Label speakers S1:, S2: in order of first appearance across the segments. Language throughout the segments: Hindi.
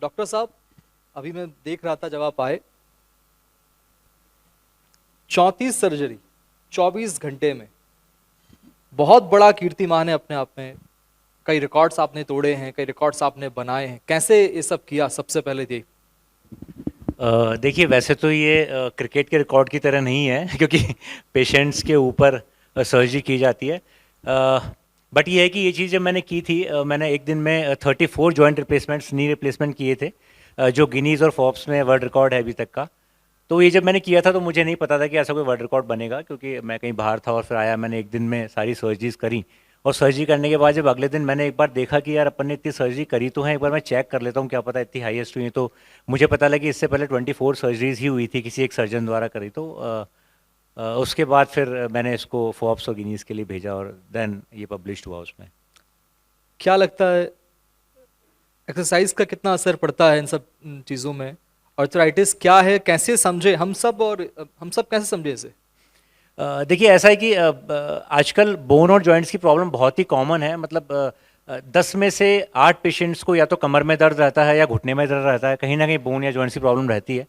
S1: डॉक्टर साहब, अभी मैं देख रहा था जब आप आए, 34 सर्जरी 24 घंटे में। बहुत बड़ा कीर्तिमान है अपने आप में। कई रिकॉर्ड्स आपने तोड़े हैं, कई रिकॉर्ड्स आपने बनाए हैं। कैसे ये सब किया, सबसे पहले ये।
S2: देखिए, वैसे तो ये क्रिकेट के रिकॉर्ड की तरह नहीं है क्योंकि पेशेंट्स के ऊपर सर्जरी की जाती है। बट ये है कि ये चीज़ जब मैंने की थी, मैंने एक दिन में 34 जॉइंट रिप्लेसमेंट्स, नी रिप्लेसमेंट किए थे, जो गिनीज और फॉर्ब्स में वर्ल्ड रिकॉर्ड है अभी तक का। तो ये जब मैंने किया था तो मुझे नहीं पता था कि ऐसा कोई वर्ल्ड रिकॉर्ड बनेगा, क्योंकि मैं कहीं बाहर था और फिर आया, मैंने एक दिन में सारी सर्जरीज करी। और सर्जरी करने के बाद जब अगले दिन मैंने एक बार देखा कि यार अपन ने इतनी सर्जरी करी तो है, एक बार मैं चेक कर लेता हूँ, क्या पता इतनी हाईएस्ट हुई। तो मुझे पता लगा कि इससे पहले 24 सर्जरीज ही हुई थी, किसी एक सर्जन द्वारा करी। तो उसके बाद फिर मैंने इसको फोर्ब्स और गिनीज के लिए भेजा और देन ये पब्लिश हुआ उसमें।
S1: क्या लगता है एक्सरसाइज का कितना असर पड़ता है इन सब चीज़ों में? आर्थराइटिस क्या है, कैसे समझे हम सब, और हम सब कैसे समझे इसे?
S2: देखिए, ऐसा है कि आजकल बोन और जॉइंट्स की प्रॉब्लम बहुत ही कॉमन है। मतलब 10 में से 8 पेशेंट्स को या तो कमर में दर्द रहता है या घुटने में दर्द रहता है, कहीं ना कहीं बोन या जॉइंट्स की प्रॉब्लम रहती है।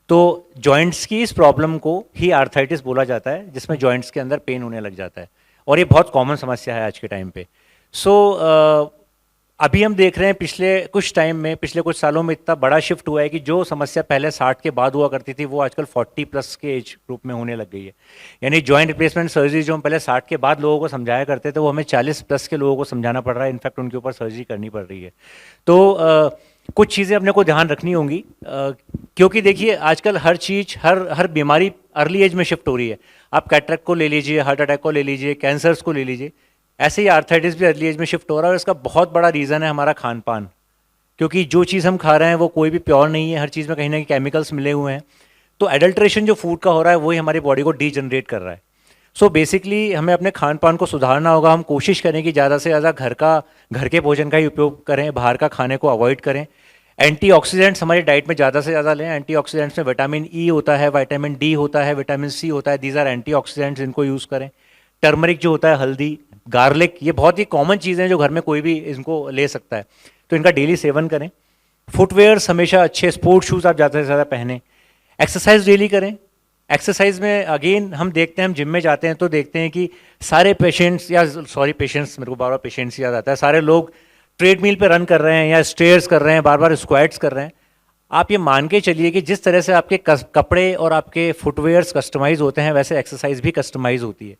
S2: तो जॉइंट्स की इस प्रॉब्लम को ही आर्थराइटिस बोला जाता है, जिसमें जॉइंट्स के अंदर पेन होने लग जाता है। और ये बहुत कॉमन समस्या है आज के टाइम पे। सो अभी हम देख रहे हैं पिछले कुछ टाइम में, पिछले कुछ सालों में इतना बड़ा शिफ्ट हुआ है कि जो समस्या पहले 60 के बाद हुआ करती थी वो आजकल 40 प्लस के एज ग्रुप में होने लग गई है। यानी जॉइंट रिप्लेसमेंट सर्जरी जो हम पहले 60 के बाद लोगों को समझाया करते थे, वो हमें 40 प्लस के लोगों को समझाना पड़ रहा है। इनफैक्ट उनके ऊपर सर्जरी करनी पड़ रही है। तो कुछ चीज़ें अपने को ध्यान रखनी होंगी, क्योंकि देखिए आजकल हर चीज़, हर हर बीमारी अर्ली एज में शिफ्ट हो रही है। आप कैटरेक्ट को ले लीजिए, हार्ट अटैक को ले लीजिए, कैंसर्स को ले लीजिए, ऐसे ही आर्थराइटिस भी अर्ली एज में शिफ्ट हो रहा है। और इसका बहुत बड़ा रीज़न है हमारा खान पान, क्योंकि जो चीज़ हम खा रहे हैं वो कोई भी प्योर नहीं है, हर चीज़ में कहीं ना कहीं केमिकल्स मिले हुए हैं। तो एडल्ट्रेशन जो फूड का हो रहा है वही हमारी बॉडी को डीजनरेट कर रहा है। सो बेसिकली हमें अपने खान पान को सुधारना होगा। हम कोशिश करें कि ज़्यादा से ज़्यादा घर के भोजन का ही उपयोग करें, बाहर का खाने को अवॉइड करें। एंटीऑक्सीडेंट्स हमारी डाइट में ज़्यादा से ज़्यादा लें। एंटीऑक्सीडेंट्स में विटामिन ई होता है, विटामिन डी होता है, विटामिन सी होता है। दीज आर एंटीऑक्सीडेंट्स, इनको यूज़ करें। टर्मरिक जो होता है, हल्दी, गार्लिक, ये बहुत ही कॉमन चीज़ें हैं जो घर में कोई भी इनको ले सकता है, तो इनका डेली सेवन करें। फुटवेयर्स हमेशा अच्छे स्पोर्ट्स शूज़ आप ज़्यादा से ज़्यादा पहने। एक्सरसाइज डेली करें। एक्सरसाइज में अगेन हम देखते हैं, हम जिम में जाते हैं तो देखते हैं कि सारे पेशेंट्स, या सॉरी पेशेंट्स, मेरे को बार बार पेशेंट्स याद आता है, सारे लोग ट्रेडमिल पे रन कर रहे हैं या स्टेयर्स कर रहे हैं, बार बार स्क्वाट्स कर रहे हैं। आप ये मान के चलिए कि जिस तरह से आपके कपड़े और आपके फुटवेयर्स कस्टमाइज होते हैं, वैसे एक्सरसाइज भी कस्टमाइज होती है।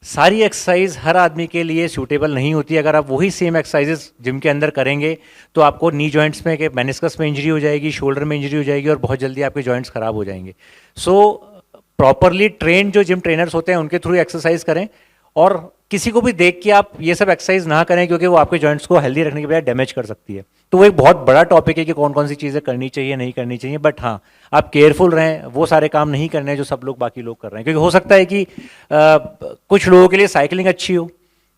S2: सारी एक्सरसाइज हर आदमी के लिए सूटेबल नहीं होती। अगर आप वही सेम एक्सरसाइजेस जिम के अंदर करेंगे तो आपको नी जॉइंट्स में, के मेनिस्कस में इंजरी हो जाएगी, शोल्डर में इंजरी हो जाएगी, और बहुत जल्दी आपके जॉइंट्स खराब हो जाएंगे। सो प्रॉपरली ट्रेन जो जिम ट्रेनर्स होते हैं उनके थ्रू एक्सरसाइज करें। और किसी को भी देख के आप ये सब एक्सरसाइज ना करें, क्योंकि वो आपके जॉइंट्स को हेल्दी रखने के बजाय डैमेज कर सकती है। तो वो एक बहुत बड़ा टॉपिक है कि कौन कौन सी चीज़ें करनी चाहिए, नहीं करनी चाहिए। बट हाँ, आप केयरफुल रहें, वो सारे काम नहीं करने हैं जो सब लोग, बाकी लोग कर रहे हैं। क्योंकि हो सकता है कि कुछ लोगों के लिए साइकिलिंग अच्छी हो,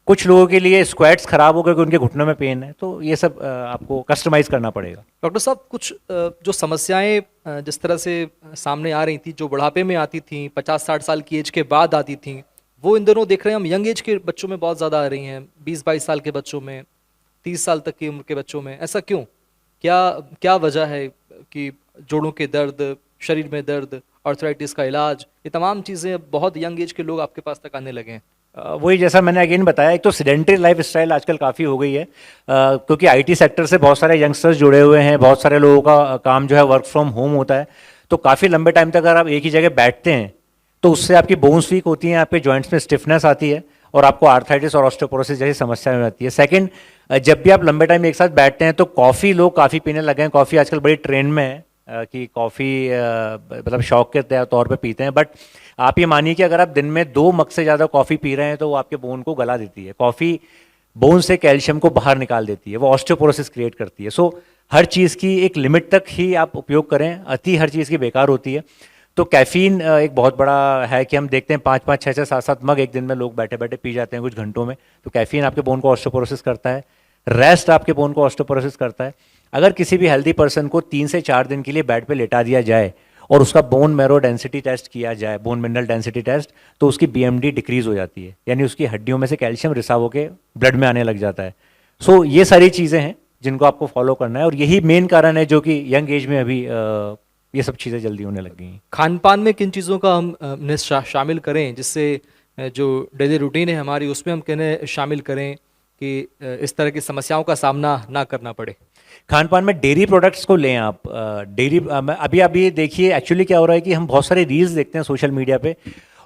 S2: कुछ लोगों के लिए स्क्वाट्स खराब हो क्योंकि उनके घुटनों में पेन है। तो ये सब आपको कस्टमाइज करना पड़ेगा।
S1: डॉक्टर साहब, कुछ जो समस्याएं जिस तरह से सामने आ रही थी, जो बुढ़ापे में आती थी, 50-60 साल की एज के बाद आती थी, वो इन दिनों देख रहे हैं हम यंग एज के बच्चों में बहुत ज़्यादा आ रही हैं। 20-22 साल के बच्चों में, 30 साल तक की उम्र के बच्चों में। ऐसा क्यों? क्या क्या वजह है कि जोड़ों के दर्द, शरीर में दर्द, आर्थराइटिस का इलाज, ये तमाम चीज़ें बहुत यंग एज के लोग आपके पास तक आने लगे हैं?
S2: वही जैसा मैंने अगेन बताया, एक तो सीडेंटरी लाइफ स्टाइल आजकल काफ़ी हो गई है, क्योंकि आईटी सेक्टर से बहुत सारे यंगस्टर्स जुड़े हुए हैं, बहुत सारे लोगों का काम जो है वर्क फ्रॉम होम होता है। तो काफ़ी लंबे टाइम तक अगर आप एक ही जगह बैठते हैं तो उससे आपकी बोन्स वीक होती हैं, आपके जॉइंट्स में स्टिफनेस आती है, और आपको आर्थराइटिस और ऑस्टियोपोरोसिस जैसी समस्या में आती है। सेकंड, जब भी आप लंबे टाइम एक साथ बैठते हैं तो कॉफ़ी लोग काफ़ी पीने लगे हैं। कॉफ़ी आजकल बड़ी ट्रेंड में है, कि कॉफ़ी मतलब शौक के तौर पे पीते हैं। बट आप ये मानिए कि अगर आप दिन में 2 मग से ज़्यादा कॉफ़ी पी रहे हैं तो वो आपके बोन को गला देती है। कॉफ़ी बोन से कैल्शियम को बाहर निकाल देती है, वो ऑस्टियोपोरोसिस क्रिएट करती है। सो हर चीज़ की एक लिमिट तक ही आप उपयोग करें, अति हर चीज़ की बेकार होती है। तो कैफ़ीन एक बहुत बड़ा है कि हम देखते हैं 5-5, 6-6, 7-7 मग एक दिन में लोग बैठे बैठे पी जाते हैं कुछ घंटों में। तो कैफ़ीन आपके बोन को ऑस्टियोपोरोसिस करता है, रेस्ट आपके बोन को ऑस्टियोपोरोसिस करता है। अगर किसी भी हेल्दी पर्सन को 3 से 4 दिन के लिए बेड पे लेटा दिया जाए और उसका बोन मैरो डेंसिटी टेस्ट किया जाए, बोन मिनरल डेंसिटी टेस्ट, तो उसकी बीएमडी डिक्रीज हो जाती है, यानी उसकी हड्डियों में से कैल्शियम रिसाव होकर ब्लड में आने लग जाता है। सो ये सारी चीज़ें हैं। जिनको आपको फॉलो करना है, और यही मेन कारण है जो कि यंग एज में अभी ये सब चीज़ें जल्दी होने लग गई हैं।
S1: खान पान में किन चीज़ों का हम ने शामिल करें जिससे जो डेली रूटीन है हमारी उसमें हम कहने शामिल करें कि इस तरह की समस्याओं का सामना ना करना पड़े?
S2: खान पान में डेयरी प्रोडक्ट्स को लें आप। डेयरी अभी आप ये देखिए, एक्चुअली क्या हो रहा है कि हम बहुत सारे रील्स देखते हैं सोशल मीडिया पे,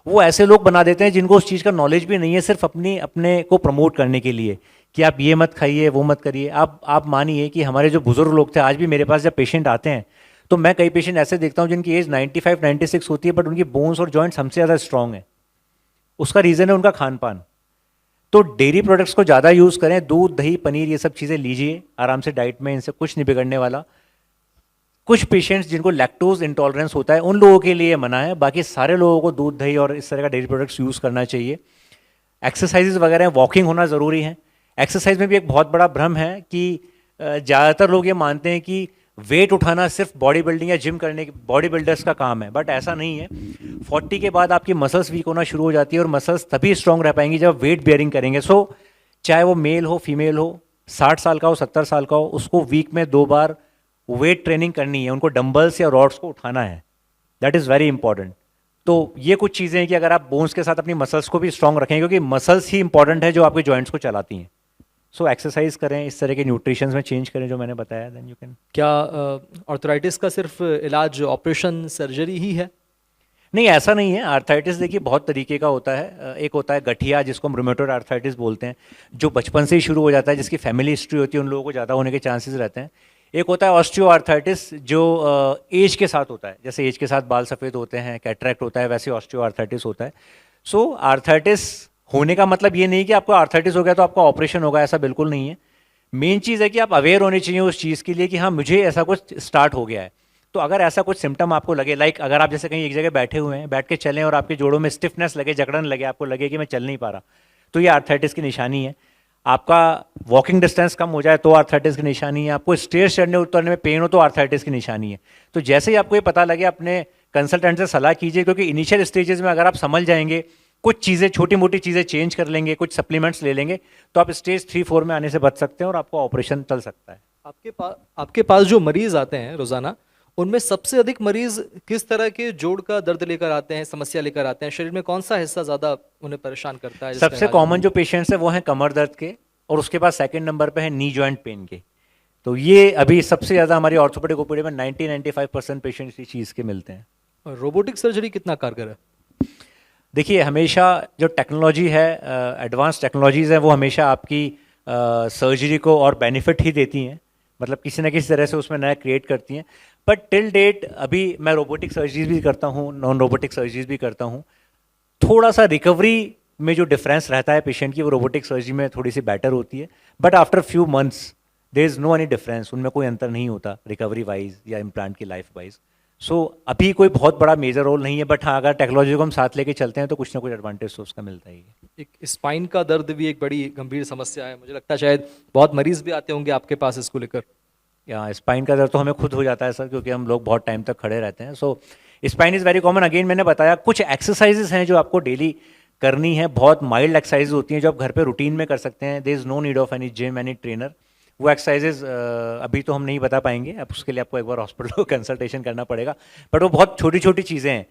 S2: वो ऐसे लोग बना देते हैं जिनको उस चीज़ का नॉलेज भी नहीं है, सिर्फ अपने को प्रमोट करने के लिए कि आप ये मत खाइए, वो मत करिए। आप मानिए कि हमारे जो बुजुर्ग लोग थे, आज भी मेरे पास जब पेशेंट आते हैं तो मैं कई पेशेंट ऐसे देखता हूँ जिनकी एज 95 96 होती है, बट उनकी बोन्स और जॉइंट्स हमसे ज़्यादा स्ट्रांग है। उसका रीज़न है उनका खान पान। तो डेयरी प्रोडक्ट्स को ज़्यादा यूज़ करें, दूध दही पनीर ये सब चीज़ें लीजिए आराम से डाइट में, इनसे कुछ नहीं बिगड़ने वाला। कुछ पेशेंट्स जिनको लैक्टोज इंटॉलरेंस होता है उन लोगों के लिए मना है, बाकी सारे लोगों को दूध दही और इस तरह का डेयरी प्रोडक्ट्स यूज़ करना चाहिए। एक्सरसाइजेज वगैरह, वॉकिंग होना ज़रूरी है। एक्सरसाइज में भी एक बहुत बड़ा भ्रम है कि ज़्यादातर लोग ये मानते हैं कि वेट उठाना सिर्फ बॉडी बिल्डिंग या जिम करने बॉडी बिल्डर्स का काम है, बट ऐसा नहीं है। 40 के बाद आपकी मसल्स वीक होना शुरू हो जाती है, और मसल्स तभी स्ट्रांग रह पाएंगी जब वेट बेयरिंग करेंगे। सो चाहे वो मेल हो फीमेल हो, 60 साल का हो 70 साल का हो, उसको वीक में 2 बार वेट ट्रेनिंग करनी है, उनको डंबल्स या रॉड्स को उठाना है। That is very important. तो ये कुछ चीज़ें हैं कि अगर आप बोन्स के साथ अपनी मसल्स को भी स्ट्रांग रखें, क्योंकि मसल्स ही इंपॉर्टेंट है जो आपके जॉइंट्स को चलाती हैं। सो एक्सरसाइज करें, इस तरह के न्यूट्रिशन में चेंज करें जो मैंने बताया, देन यू कैन।
S1: क्या आर्थराइटिस का सिर्फ इलाज ऑपरेशन सर्जरी ही है?
S2: नहीं, ऐसा नहीं है। आर्थराइटिस देखिए बहुत तरीके का होता है। एक होता है गठिया, जिसको हम रूमेटॉइड आर्थराइटिस बोलते हैं, जो बचपन से ही शुरू हो जाता है, जिसकी फैमिली हिस्ट्री होती है, उन लोगों को ज़्यादा होने के चांसेस रहते हैं। एक होता है ऑस्टियो आर्थराइटिस, जो एज के साथ होता है, जैसे एज के साथ बाल सफ़ेद होते हैं, कैटरैक्ट होता है, वैसे ऑस्टियो आर्थराइटिस होता है। सो आर्थराइटिस होने का मतलब ये नहीं कि आपको आर्थराइटिस हो गया तो आपका ऑपरेशन होगा, ऐसा बिल्कुल नहीं है। मेन चीज़ है कि आप अवेयर होने चाहिए उस चीज़ के लिए कि हाँ मुझे ऐसा कुछ स्टार्ट हो गया है। तो अगर ऐसा कुछ सिम्टम आपको लगे, लाइक अगर आप जैसे कहीं एक जगह बैठे हुए हैं, बैठ के चलें और आपके जोड़ों में स्टिफनेस लगे, जकड़न लगे, आपको लगे कि मैं चल नहीं पा रहा, तो ये आर्थराइटिस की निशानी है। आपका वॉकिंग डिस्टेंस कम हो जाए तो आर्थराइटिस की निशानी है। आपको स्टेयर्स चढ़ने उतरने में पेन हो तो आर्थराइटिस की निशानी है। तो जैसे ही आपको ये पता लगे, अपने कंसल्टेंट से सलाह कीजिए, क्योंकि इनिशियल स्टेजेस में अगर आप समझ जाएंगे, कुछ चीज़ें छोटी मोटी चीज़ें चेंज कर लेंगे, कुछ सप्लीमेंट्स ले लेंगे, तो आप स्टेज 3 4 में आने से बच सकते हैं और आपका ऑपरेशन चल सकता है।
S1: आपके पास जो मरीज आते हैं रोजाना, उनमें सबसे अधिक मरीज किस तरह के जोड़ का दर्द लेकर आते हैं, समस्या लेकर आते हैं? शरीर में कौन सा हिस्सा ज्यादा उन्हें परेशान करता है जिसका
S2: सबसे
S1: इलाज
S2: कॉमन जो पेशेंट्स हैं वो हैं कमर दर्द के, और उसके बाद सेकंड नंबर पे है नी जॉइंट पेन के। तो ये अभी सबसे ज़्यादा हमारी ऑर्थोपेडिक ओपीडी में 90-95% पेशेंट्स इस चीज़ के मिलते हैं।
S1: और रोबोटिक सर्जरी कितना कारगर है?
S2: देखिए, हमेशा जो टेक्नोलॉजी है, एडवांस टेक्नोलॉजीज़ हैं, वो हमेशा आपकी सर्जरी को और बेनिफिट ही देती हैं, मतलब किसी ना किसी तरह से उसमें नया क्रिएट करती हैं। बट टिल डेट अभी मैं रोबोटिक सर्जरीज भी करता हूँ, नॉन रोबोटिक सर्जरीज भी करता हूँ। थोड़ा सा रिकवरी में जो डिफरेंस रहता है पेशेंट की, वो रोबोटिक सर्जरी में थोड़ी सी बेटर होती है। But after few months there is no any difference, उनमें कोई अंतर नहीं होता रिकवरी वाइज या इम्प्लांट की लाइफ वाइज। सो अभी कोई बहुत बड़ा मेजर रोल नहीं है, बट हाँ अगर टेक्नोलॉजी को हम साथ लेके चलते हैं तो कुछ ना कुछ एडवांटेज तो उसका मिलता ही है।
S1: एक स्पाइन का दर्द भी एक बड़ी गंभीर समस्या है, मुझे लगता है शायद बहुत मरीज भी आते होंगे आपके पास इसको लेकर।
S2: या स्पाइन का दर्द तो हमें खुद हो जाता है सर, क्योंकि हम लोग बहुत टाइम तक खड़े रहते हैं। So spine is very common. Again मैंने बताया कुछ एक्सरसाइजेज हैं जो आपको डेली करनी है, बहुत माइल्ड एक्सरसाइज होती हैं जो आप घर पे रूटीन में कर सकते हैं। There is no need of any gym, any trainer. वो एक्सरसाइजेज अभी तो हम नहीं बता पाएंगे, अब उसके लिए आपको एक बार हॉस्पिटल को कंसल्टेशन करना पड़ेगा। बट वो बहुत छोटी छोटी चीज़ें हैं,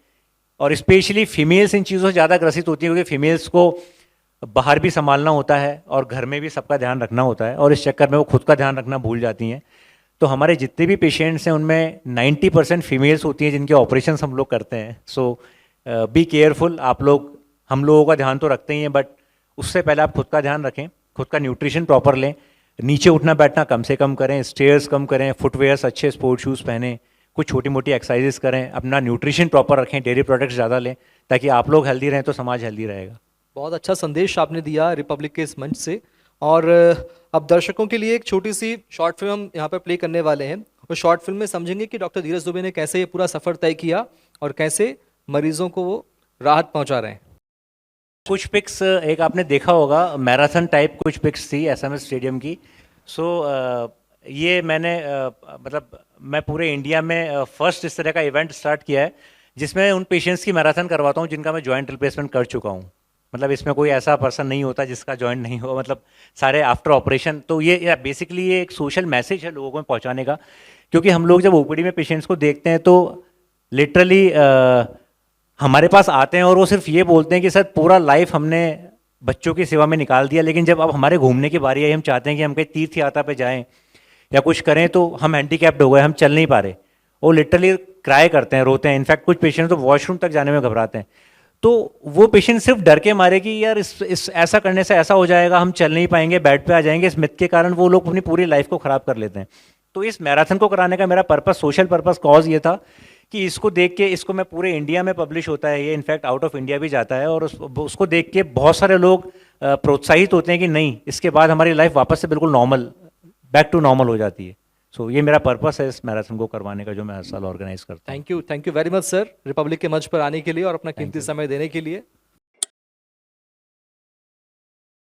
S2: और स्पेशली फीमेल्स इन चीज़ों से ज़्यादा ग्रसित होती है, क्योंकि फीमेल्स को बाहर भी संभालना होता है और घर में भी सबका ध्यान रखना होता है, और इस चक्कर में वो खुद का ध्यान रखना भूल जाती हैं। तो हमारे जितने भी पेशेंट्स हैं उनमें 90% फीमेल्स होती हैं जिनके ऑपरेशन हम लोग करते हैं। सो बी केयरफुल। आप लोग हम लोगों का ध्यान तो रखते ही हैं, बट उससे पहले आप खुद का ध्यान रखें, खुद का न्यूट्रिशन प्रॉपर लें, नीचे उठना बैठना कम से कम करें, स्टेयर्स कम करें, फुटवेयर्स अच्छे स्पोर्ट शूज़ पहनें, कुछ छोटी मोटी एक्सरसाइजेस करें, अपना न्यूट्रिशन प्रॉपर रखें, डेयरी प्रोडक्ट्स ज़्यादा लें, ताकि आप लोग हेल्दी रहें तो समाज हेल्दी रहेगा।
S1: बहुत अच्छा संदेश आपने दिया रिपब्लिक के इस मंच से। और अब दर्शकों के लिए एक छोटी सी शॉर्ट फिल्म हम यहाँ पर प्ले करने वाले हैं। उस शॉर्ट फिल्म में समझेंगे कि डॉक्टर धीरज दुबे ने कैसे ये पूरा सफ़र तय किया और कैसे मरीजों को वो राहत पहुँचा रहे हैं।
S2: कुछ पिक्स एक आपने देखा होगा, मैराथन टाइप कुछ पिक्स थी एसएमएस स्टेडियम की। सो ये मैंने मतलब मैं पूरे इंडिया में फर्स्ट इस तरह का इवेंट स्टार्ट किया है जिसमें उन पेशेंट्स की मैराथन करवाता हूँ जिनका मैं जॉइंट रिप्लेसमेंट कर चुका हूँ। मतलब इसमें कोई ऐसा पर्सन नहीं होता जिसका जॉइंट नहीं हो, मतलब सारे आफ्टर ऑपरेशन। तो ये बेसिकली ये एक सोशल मैसेज है लोगों को पहुंचाने का, क्योंकि हम लोग जब ओपीडी में पेशेंट्स को देखते हैं तो लिटरली हमारे पास आते हैं और वो सिर्फ ये बोलते हैं कि सर पूरा लाइफ हमने बच्चों की सेवा में निकाल दिया, लेकिन जब अब हमारे घूमने की बारी आई, हम चाहते हैं कि हम कहीं तीर्थ यात्रा पे जाएं या कुछ करें, तो हम हैंडीकैप्ड हो गए, हम चल नहीं पा रहे। वो लिटरली क्राई करते हैं, रोते हैं। इनफैक्ट कुछ पेशेंट तो वॉशरूम तक जाने में घबराते हैं। तो वो पेशेंट सिर्फ डर के मारे कि यार इस ऐसा करने से ऐसा हो जाएगा, हम चल नहीं पाएंगे, बेड पे आ जाएंगे, इस मिथ के कारण वो लोग अपनी पूरी लाइफ को ख़राब कर लेते हैं। तो इस मैराथन को कराने का मेरा पर्पस, सोशल पर्पस, कॉज ये था कि इसको देख के, इसको मैं पूरे इंडिया में पब्लिश होता है ये, इनफैक्ट आउट ऑफ इंडिया भी जाता है, और उसको देख के बहुत सारे लोग प्रोत्साहित होते हैं कि नहीं, इसके बाद हमारी लाइफ वापस से बिल्कुल नॉर्मल, बैक टू नॉर्मल हो जाती है। सो ये मेरा पर्पस है इस मैराथन को करवाने का, जो मैं हर साल ऑर्गेनाइज करता हूँ।
S1: Thank you very much sir, Republic के मंच पर आने के लिए और अपना कीमती समय देने के लिए।